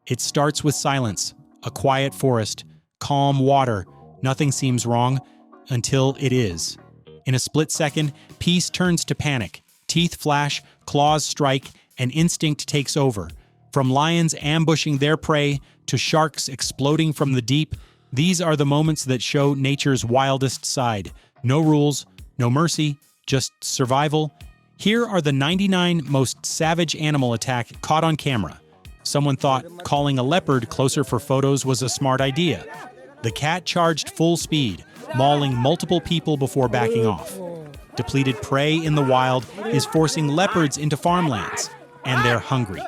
It starts with silence, a quiet forest, calm water. Nothing seems wrong until it is. In a split second, peace turns to panic. Teeth flash, claws strike, and instinct takes over. From lions ambushing their prey to sharks exploding from the deep, these are the moments that show nature's wildest side. No rules, no mercy, just survival. Here are the 99 most savage animal attack caught on camera. Someone thought calling a leopard closer for photos was a smart idea. The cat charged full speed, mauling multiple people before backing off. Depleted prey in the wild is forcing leopards into farmlands, and they're hungry.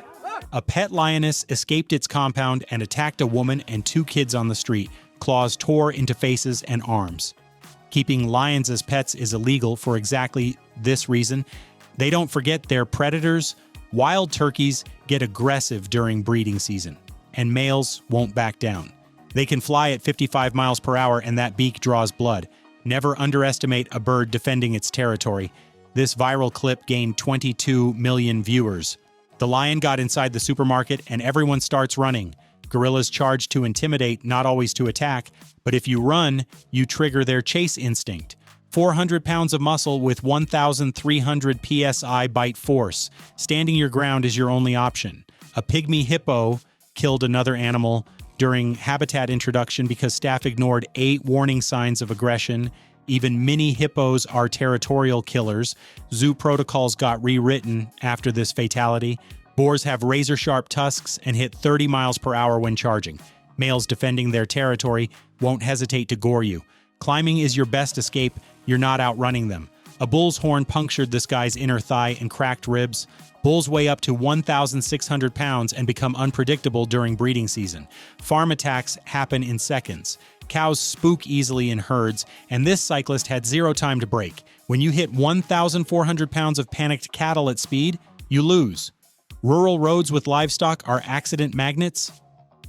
A pet lioness escaped its compound and attacked a woman and 2 kids on the street. Claws tore into faces and arms. Keeping lions as pets is illegal for exactly this reason. They don't forget they're predators. Wild turkeys get aggressive during breeding season, and males won't back down. They can fly at 55 miles per hour, and that beak draws blood. Never underestimate a bird defending its territory. This viral clip gained 22 million viewers. The lion got inside the supermarket, and everyone starts running. Gorillas charge to intimidate, not always to attack, but if you run, you trigger their chase instinct. 400 pounds of muscle with 1,300 psi bite force. Standing your ground is your only option. A pygmy hippo killed another animal during habitat introduction because staff ignored 8 warning signs of aggression. Even mini hippos are territorial killers. Zoo protocols got rewritten after this fatality. Boars have razor-sharp tusks and hit 30 miles per hour when charging. Males defending their territory won't hesitate to gore you. Climbing is your best escape. You're not outrunning them. A bull's horn punctured this guy's inner thigh and cracked ribs. Bulls weigh up to 1,600 pounds and become unpredictable during breeding season. Farm attacks happen in seconds. Cows spook easily in herds, and this cyclist had 0 time to brake. When you hit 1,400 pounds of panicked cattle at speed, you lose. Rural roads with livestock are accident magnets.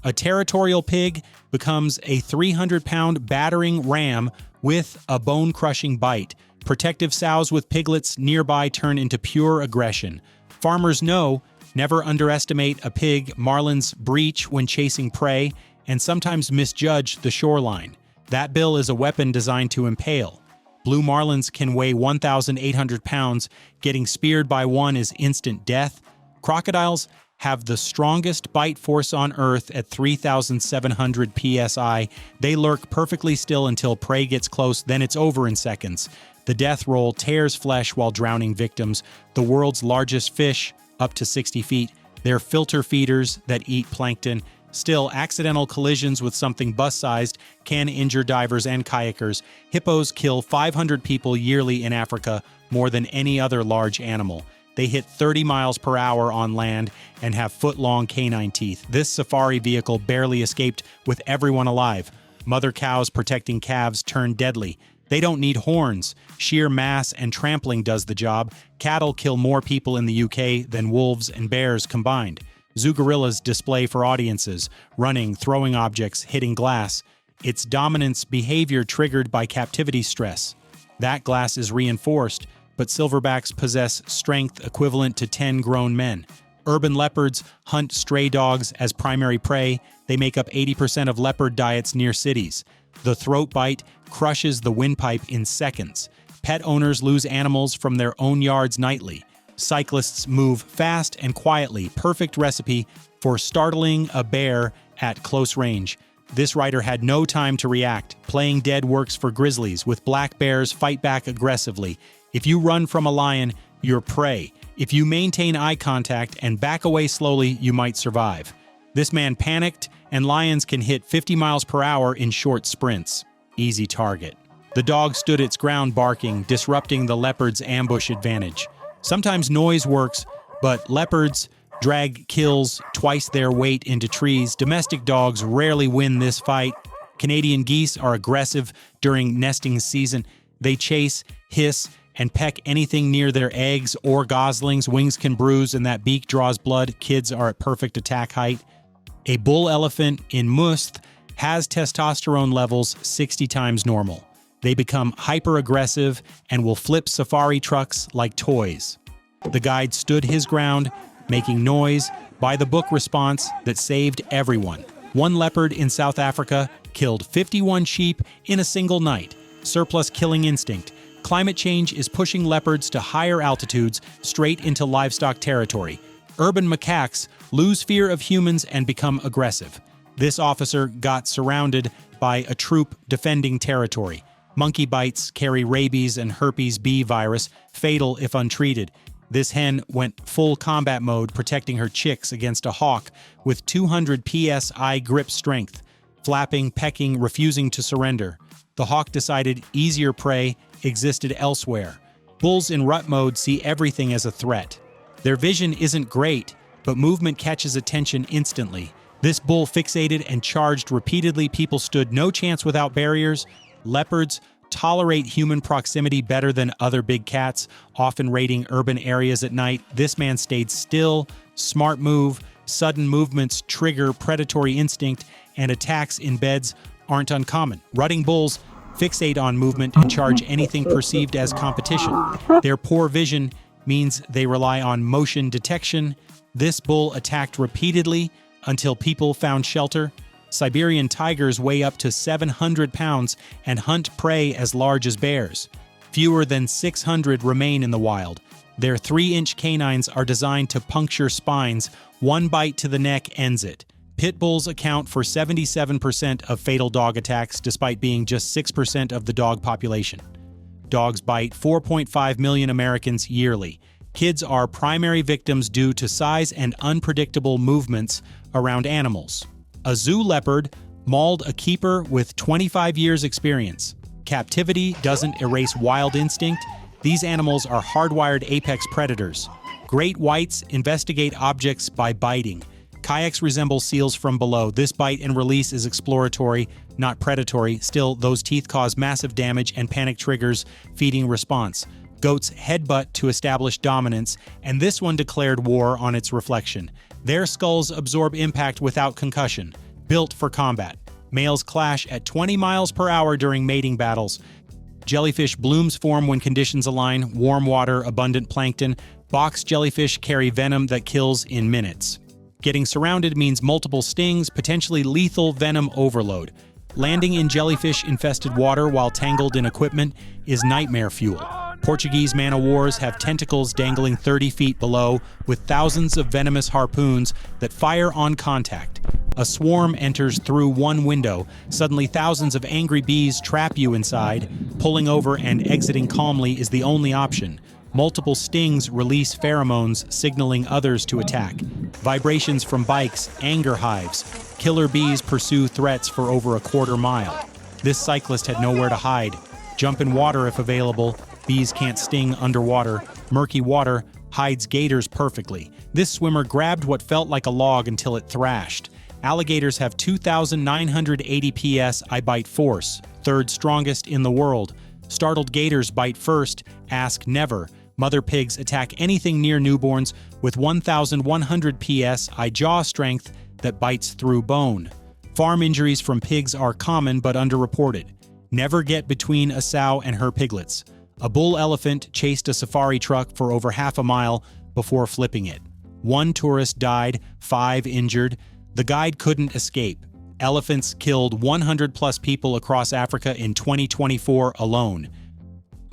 A territorial pig becomes a 300-pound battering ram with a bone-crushing bite. Protective sows with piglets nearby turn into pure aggression. Farmers know, never underestimate a pig marlin's breach when chasing prey, and sometimes misjudge the shoreline. That bill is a weapon designed to impale. Blue marlins can weigh 1,800 pounds. Getting speared by one is instant death. Crocodiles have the strongest bite force on Earth at 3,700 psi. They lurk perfectly still until prey gets close, then it's over in seconds. The death roll tears flesh while drowning victims. The world's largest fish, up to 60 feet. They're filter feeders that eat plankton. Still, accidental collisions with something bus-sized can injure divers and kayakers. Hippos kill 500 people yearly in Africa, more than any other large animal. They hit 30 miles per hour on land and have foot-long canine teeth. This safari vehicle barely escaped with everyone alive. Mother cows protecting calves turn deadly. They don't need horns. Sheer mass and trampling does the job. Cattle kill more people in the UK than wolves and bears combined. Zoo gorillas display for audiences, running, throwing objects, hitting glass. Its dominance behavior triggered by captivity stress. That glass is reinforced, but silverbacks possess strength equivalent to 10 grown men. Urban leopards hunt stray dogs as primary prey. They make up 80% of leopard diets near cities. The throat bite crushes the windpipe in seconds. Pet owners lose animals from their own yards nightly. Cyclists move fast and quietly, perfect recipe for startling a bear at close range. This rider had no time to react. Playing dead works for grizzlies, with black bears fight back aggressively. If you run from a lion, you're prey. If you maintain eye contact and back away slowly, you might survive. This man panicked, and lions can hit 50 miles per hour in short sprints. Easy target. The dog stood its ground barking, disrupting the leopard's ambush advantage. Sometimes noise works, but leopards drag kills twice their weight into trees. Domestic dogs rarely win this fight. Canadian geese are aggressive during nesting season. They chase, hiss, and peck anything near their eggs or goslings. Wings can bruise and that beak draws blood. Kids are at perfect attack height. A bull elephant in Must has testosterone levels 60 times normal. They become hyper-aggressive and will flip safari trucks like toys. The guide stood his ground, making noise, by-the-book response that saved everyone. One leopard in South Africa killed 51 sheep in a single night. Surplus killing instinct. Climate change is pushing leopards to higher altitudes, straight into livestock territory. Urban macaques lose fear of humans and become aggressive. This officer got surrounded by a troop defending territory. Monkey bites carry rabies and herpes B virus, fatal if untreated. This hen went full combat mode, protecting her chicks against a hawk with 200 psi grip strength, flapping, pecking, refusing to surrender. The hawk decided easier prey existed elsewhere. Bulls in rut mode see everything as a threat. Their vision isn't great, but movement catches attention instantly. This bull fixated and charged repeatedly. People stood no chance without barriers. Leopards tolerate human proximity better than other big cats, often raiding urban areas at night. This man stayed still. Smart move. Sudden movements trigger predatory instinct, and attacks in beds aren't uncommon. Rutting bulls fixate on movement and charge anything perceived as competition. Their poor vision means they rely on motion detection. This bull attacked repeatedly until people found shelter. Siberian tigers weigh up to 700 pounds and hunt prey as large as bears. Fewer than 600 remain in the wild. Their 3-inch canines are designed to puncture spines. One bite to the neck ends it. Pit bulls account for 77% of fatal dog attacks, despite being just 6% of the dog population. Dogs bite 4.5 million Americans yearly. Kids are primary victims due to size and unpredictable movements around animals. A zoo leopard mauled a keeper with 25 years' experience. Captivity doesn't erase wild instinct. These animals are hardwired apex predators. Great whites investigate objects by biting. Kayaks resemble seals from below. This bite and release is exploratory, not predatory. Still, those teeth cause massive damage and panic triggers feeding response. Goats headbutt to establish dominance, and this one declared war on its reflection. Their skulls absorb impact without concussion. Built for combat. Males clash at 20 miles per hour during mating battles. Jellyfish blooms form when conditions align. Warm water, abundant plankton. Box jellyfish carry venom that kills in minutes. Getting surrounded means multiple stings, potentially lethal venom overload. Landing in jellyfish-infested water while tangled in equipment is nightmare fuel. Portuguese man-o'-wars have tentacles dangling 30 feet below, with thousands of venomous harpoons that fire on contact. A swarm enters through one window. Suddenly, thousands of angry bees trap you inside. Pulling over and exiting calmly is the only option. Multiple stings release pheromones, signaling others to attack. Vibrations from bikes, anger hives. Killer bees pursue threats for over a quarter mile. This cyclist had nowhere to hide. Jump in water if available. Bees can't sting underwater. Murky water hides gators perfectly. This swimmer grabbed what felt like a log until it thrashed. Alligators have 2,980 psi bite force, third strongest in the world. Startled gators bite first, ask never. Mother pigs attack anything near newborns with 1,100 psi jaw strength that bites through bone. Farm injuries from pigs are common but underreported. Never get between a sow and her piglets. A bull elephant chased a safari truck for over half a mile before flipping it. 1 tourist died, 5 injured. The guide couldn't escape. Elephants killed 100+ people across Africa in 2024 alone.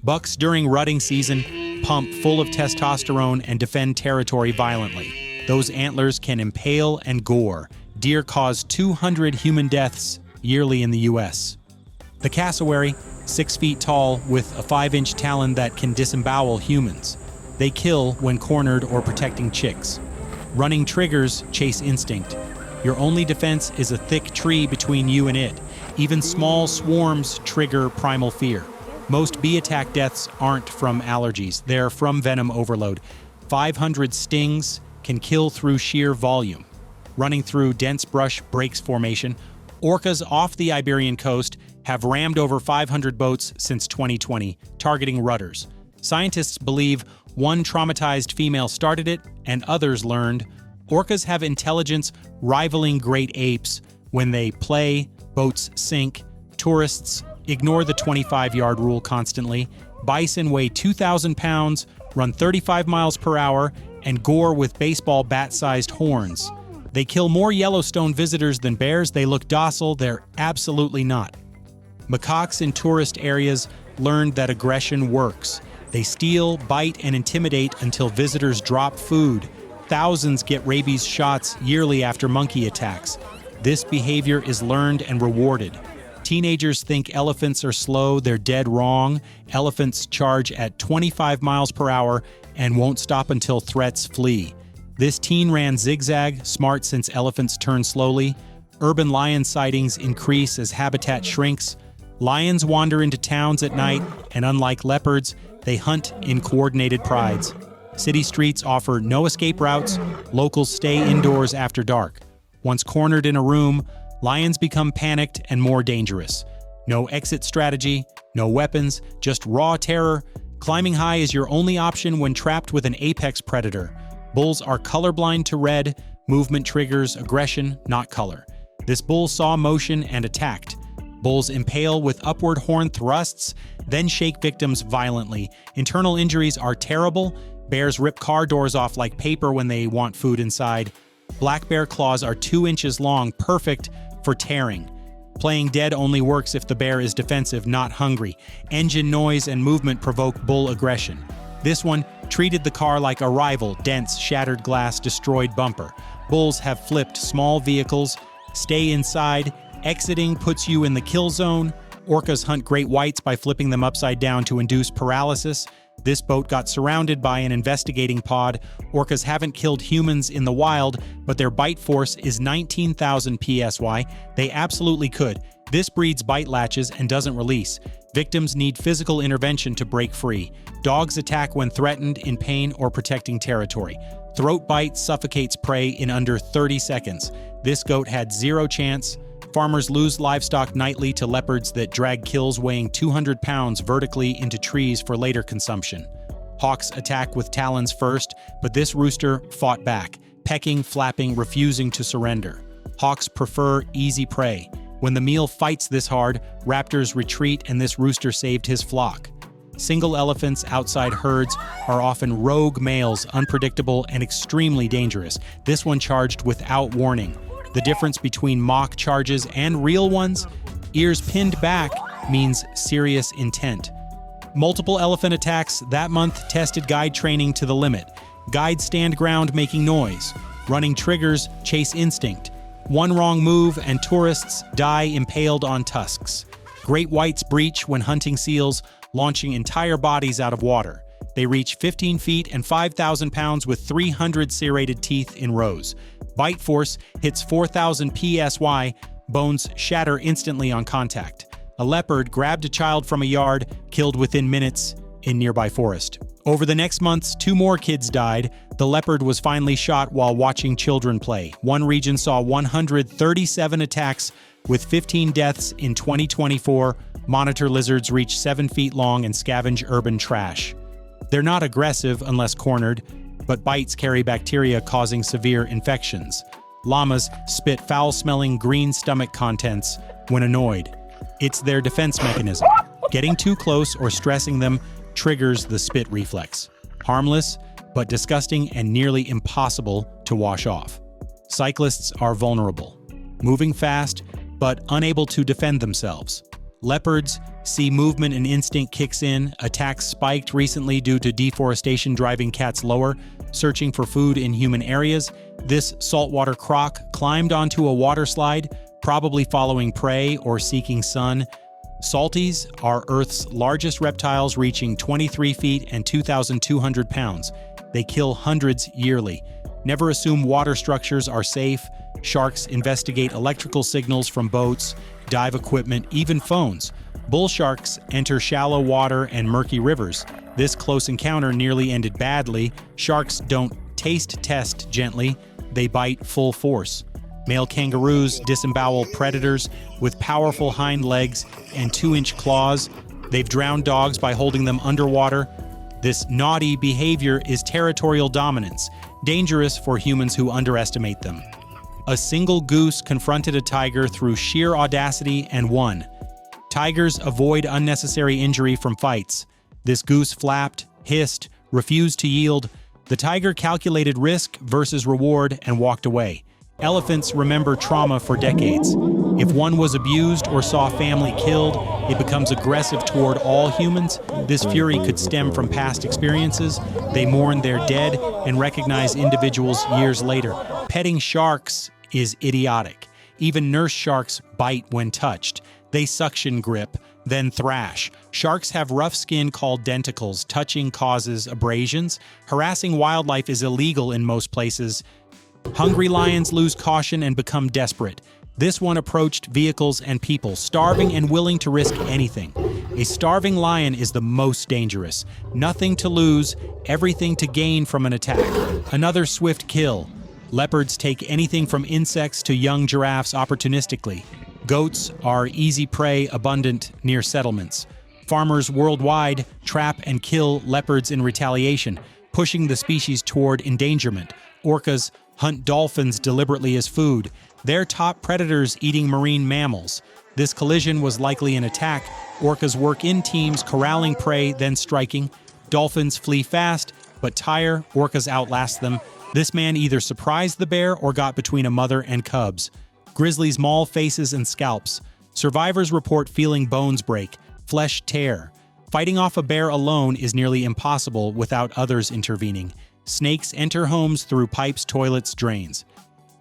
Bucks during rutting season pump full of testosterone and defend territory violently. Those antlers can impale and gore. Deer cause 200 human deaths yearly in the U.S. The cassowary, 6 feet tall with a 5-inch talon that can disembowel humans. They kill when cornered or protecting chicks. Running triggers chase instinct. Your only defense is a thick tree between you and it. Even small swarms trigger primal fear. Most bee attack deaths aren't from allergies, they're from venom overload. 500 stings can kill through sheer volume. Running through dense brush breaks formation. Orcas off the Iberian coast have rammed over 500 boats since 2020, targeting rudders. Scientists believe one traumatized female started it, and others learned. Orcas have intelligence rivaling great apes. When they play, boats sink. Tourists ignore the 25-yard rule constantly. Bison weigh 2,000 pounds, run 35 miles per hour, and gore with baseball bat-sized horns. They kill more Yellowstone visitors than bears. They look docile. They're absolutely not. Macaques in tourist areas learned that aggression works. They steal, bite, and intimidate until visitors drop food. Thousands get rabies shots yearly after monkey attacks. This behavior is learned and rewarded. Teenagers think elephants are slow. They're dead wrong. Elephants charge at 25 miles per hour and won't stop until threats flee. This teen ran zigzag, smart since elephants turn slowly. Urban lion sightings increase as habitat shrinks. Lions wander into towns at night, and unlike leopards, they hunt in coordinated prides. City streets offer no escape routes. Locals stay indoors after dark. Once cornered in a room, lions become panicked and more dangerous. No exit strategy, no weapons, just raw terror. Climbing high is your only option when trapped with an apex predator. Bulls are colorblind to red. Movement triggers aggression, not color. This bull saw motion and attacked. Bulls impale with upward horn thrusts, then shake victims violently. Internal injuries are terrible. Bears rip car doors off like paper when they want food inside. Black bear claws are 2 inches long, perfect for tearing. Playing dead only works if the bear is defensive, not hungry. Engine noise and movement provoke bull aggression. This one treated the car like a rival, dents, shattered glass, destroyed bumper. Bulls have flipped small vehicles. Stay inside. Exiting puts you in the kill zone. Orcas hunt great whites by flipping them upside down to induce paralysis. This boat got surrounded by an investigating pod. Orcas haven't killed humans in the wild, but their bite force is 19,000 psi. They absolutely could. This breeds bite latches and doesn't release. Victims need physical intervention to break free. Dogs attack when threatened, in pain, or protecting territory. Throat bite suffocates prey in under 30 seconds. This goat had zero chance. Farmers lose livestock nightly to leopards that drag kills weighing 200 pounds vertically into trees for later consumption. Hawks attack with talons first, but this rooster fought back, pecking, flapping, refusing to surrender. Hawks prefer easy prey. When the meal fights this hard, raptors retreat, and this rooster saved his flock. Single elephants outside herds are often rogue males, unpredictable and extremely dangerous. This one charged without warning. The difference between mock charges and real ones? Ears pinned back means serious intent. Multiple elephant attacks that month tested guide training to the limit. Guides stand ground making noise. Running triggers chase instinct. One wrong move and tourists die impaled on tusks. Great whites breach when hunting seals, launching entire bodies out of water. They reach 15 feet and 5,000 pounds with 300 serrated teeth in rows. Bite force hits 4,000 psi, bones shatter instantly on contact. A leopard grabbed a child from a yard, killed within minutes in nearby forest. Over the next months, 2 more kids died. The leopard was finally shot while watching children play. One region saw 137 attacks with 15 deaths in 2024. Monitor lizards reach 7 feet long and scavenge urban trash. They're not aggressive unless cornered, but bites carry bacteria causing severe infections. Llamas spit foul-smelling green stomach contents when annoyed. It's their defense mechanism. Getting too close or stressing them triggers the spit reflex. Harmless, but disgusting and nearly impossible to wash off. Cyclists are vulnerable, moving fast, but unable to defend themselves. Leopards see movement and instinct kicks in. Attacks spiked recently due to deforestation driving cats lower, searching for food in human areas. This saltwater croc climbed onto a water slide, probably following prey or seeking sun. Salties are Earth's largest reptiles, reaching 23 feet and 2,200 pounds. They kill hundreds yearly. Never assume water structures are safe. Sharks investigate electrical signals from boats, dive equipment, even phones. Bull sharks enter shallow water and murky rivers. This close encounter nearly ended badly. Sharks don't taste test gently, they bite full force. Male kangaroos disembowel predators with powerful hind legs and 2-inch claws. They've drowned dogs by holding them underwater. This naughty behavior is territorial dominance, dangerous for humans who underestimate them. A single goose confronted a tiger through sheer audacity and won. Tigers avoid unnecessary injury from fights. This goose flapped, hissed, refused to yield. The tiger calculated risk versus reward and walked away. Elephants remember trauma for decades. If one was abused or saw family killed, it becomes aggressive toward all humans. This fury could stem from past experiences. They mourn their dead and recognize individuals years later. Petting sharks is idiotic. Even nurse sharks bite when touched. They suction grip, then thrash. Sharks have rough skin called denticles. Touching causes abrasions. Harassing wildlife is illegal in most places. Hungry lions lose caution and become desperate. This one approached vehicles and people, starving and willing to risk anything. A starving lion is the most dangerous. Nothing to lose, everything to gain from an attack. Another swift kill. Leopards take anything from insects to young giraffes opportunistically. Goats are easy prey abundant near settlements. Farmers worldwide trap and kill leopards in retaliation, pushing the species toward endangerment. Orcas hunt dolphins deliberately as food. They're top predators eating marine mammals. This collision was likely an attack. Orcas work in teams, corralling prey, then striking. Dolphins flee fast, but tire. Orcas outlast them. This man either surprised the bear or got between a mother and cubs. Grizzlies maul faces and scalps. Survivors report feeling bones break, flesh tear. Fighting off a bear alone is nearly impossible without others intervening. Snakes enter homes through pipes, toilets, drains.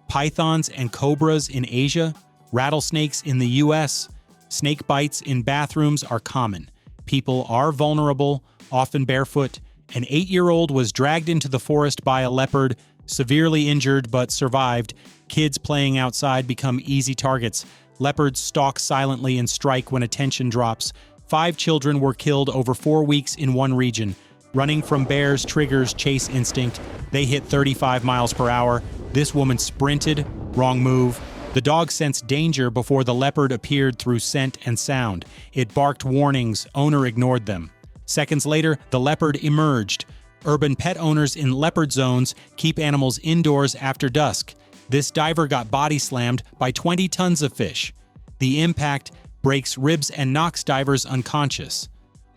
Pythons and cobras in Asia, rattlesnakes in the US. Snake bites in bathrooms are common. People are vulnerable, often barefoot. An 8-year-old was dragged into the forest by a leopard, severely injured but survived. Kids playing outside become easy targets. Leopards stalk silently and strike when attention drops. 5 children were killed over 4 weeks in one region. Running from bears triggers chase instinct. They hit 35 miles per hour. This woman sprinted. Wrong move. The dog sensed danger before the leopard appeared through scent and sound. It barked warnings. Owner ignored them. Seconds later, the leopard emerged. Urban pet owners in leopard zones keep animals indoors after dusk. This diver got body slammed by 20 tons of fish. The impact breaks ribs and knocks divers unconscious.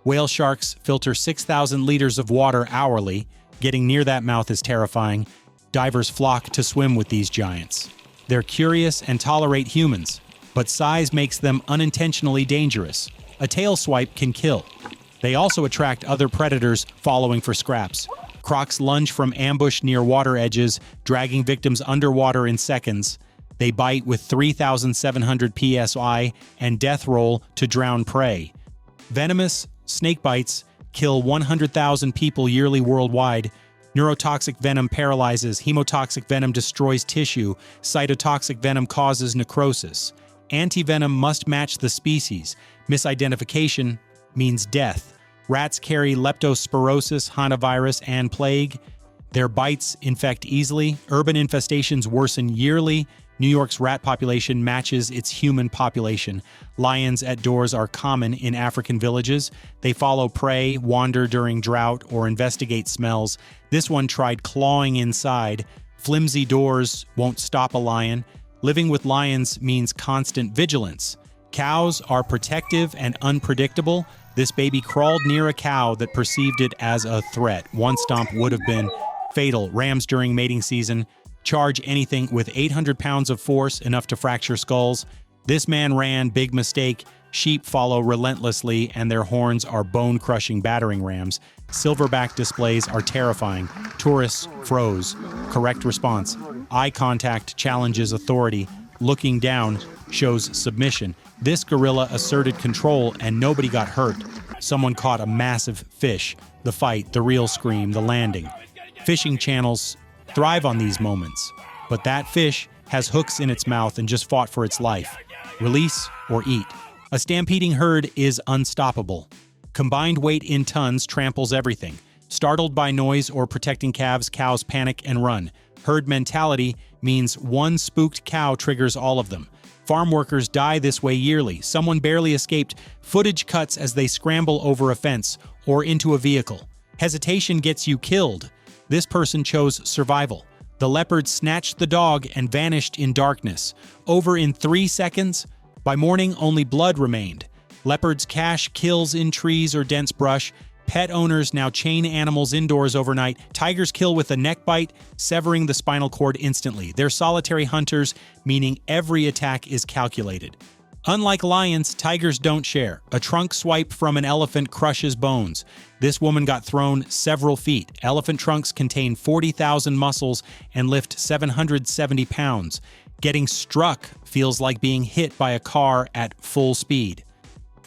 Whale sharks filter 6,000 liters of water hourly. Getting near that mouth is terrifying. Divers flock to swim with these giants. They're curious and tolerate humans, but size makes them unintentionally dangerous. A tail swipe can kill. They also attract other predators following for scraps. Crocs lunge from ambush near water edges, dragging victims underwater in seconds. They bite with 3,700 psi and death roll to drown prey. Venomous snake bites kill 100,000 people yearly worldwide. Neurotoxic venom paralyzes. Hemotoxic venom destroys tissue. Cytotoxic venom causes necrosis. Antivenom must match the species. Misidentification means death. Rats carry leptospirosis, hantavirus, and plague. Their bites infect easily. Urban infestations worsen yearly. New York's rat population matches its human population. Lions at doors are common in African villages. They follow prey, wander during drought, or investigate smells. This one tried clawing inside. Flimsy doors won't stop a lion. Living with lions means constant vigilance. Cows are protective and unpredictable. This baby crawled near a cow that perceived it as a threat. One stomp would have been fatal. Rams during mating season charge anything with 800 pounds of force, enough to fracture skulls. This man ran, big mistake. Sheep follow relentlessly, and their horns are bone-crushing battering rams. Silverback displays are terrifying. Tourists froze. Correct response. Eye contact challenges authority. Looking down shows submission. This gorilla asserted control, and nobody got hurt. Someone caught a massive fish. The fight, the real scream, the landing. Fishing channels thrive on these moments, but that fish has hooks in its mouth and just fought for its life. Release or eat. A stampeding herd is unstoppable. Combined weight in tons tramples everything. Startled by noise or protecting calves, cows panic and run. Herd mentality means one spooked cow triggers all of them. Farm workers die this way yearly. Someone barely escaped. Footage cuts as they scramble over a fence or into a vehicle. Hesitation gets you killed. This person chose survival. The leopard snatched the dog and vanished in darkness. Over in 3 seconds. By morning, only blood remained. Leopards cache kills in trees or dense brush. Pet owners now chain animals indoors overnight. Tigers kill with a neck bite, severing the spinal cord instantly. They're solitary hunters, meaning every attack is calculated. Unlike lions, tigers don't share. A trunk swipe from an elephant crushes bones. This woman got thrown several feet. Elephant trunks contain 40,000 muscles and lift 770 pounds. Getting struck feels like being hit by a car at full speed.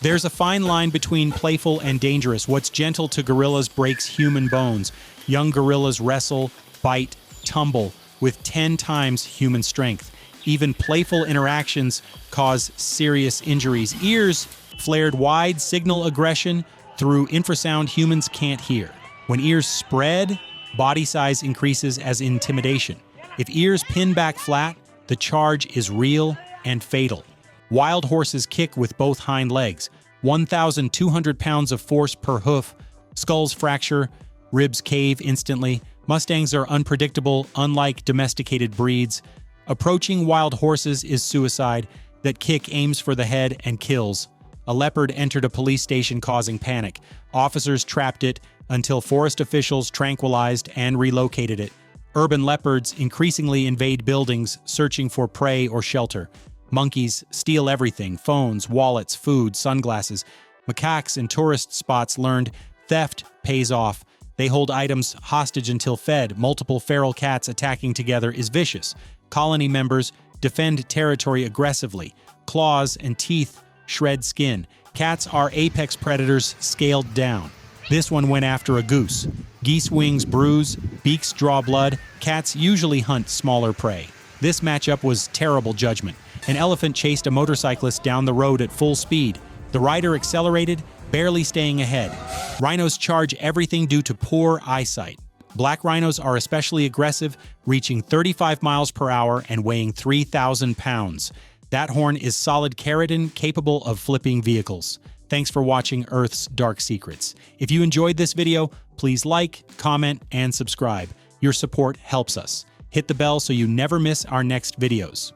There's a fine line between playful and dangerous. What's gentle to gorillas breaks human bones. Young gorillas wrestle, bite, tumble with 10 times human strength. Even playful interactions cause serious injuries. Ears flared wide signal aggression through infrasound humans can't hear. When ears spread, body size increases as intimidation. If ears pin back flat, the charge is real and fatal. Wild horses kick with both hind legs. 1,200 pounds of force per hoof. Skulls fracture, ribs cave instantly. Mustangs are unpredictable, unlike domesticated breeds. Approaching wild horses is suicide. That kick aims for the head and kills. A leopard entered a police station causing panic. Officers trapped it until forest officials tranquilized and relocated it. Urban leopards increasingly invade buildings, searching for prey or shelter. Monkeys steal everything: phones, wallets, food, sunglasses. Macaques in tourist spots learned theft pays off. They hold items hostage until fed. Multiple feral cats attacking together is vicious. Colony members defend territory aggressively. Claws and teeth shred skin. Cats are apex predators scaled down. This one went after a goose. Geese wings bruise, beaks draw blood. Cats usually hunt smaller prey. This matchup was terrible judgment. An elephant chased a motorcyclist down the road at full speed. The rider accelerated, barely staying ahead. Rhinos charge everything due to poor eyesight. Black rhinos are especially aggressive, reaching 35 miles per hour and weighing 3,000 pounds. That horn is solid keratin, capable of flipping vehicles. Thanks for watching Earth's Dark Secrets. If you enjoyed this video, please like, comment, and subscribe. Your support helps us. Hit the bell so you never miss our next videos.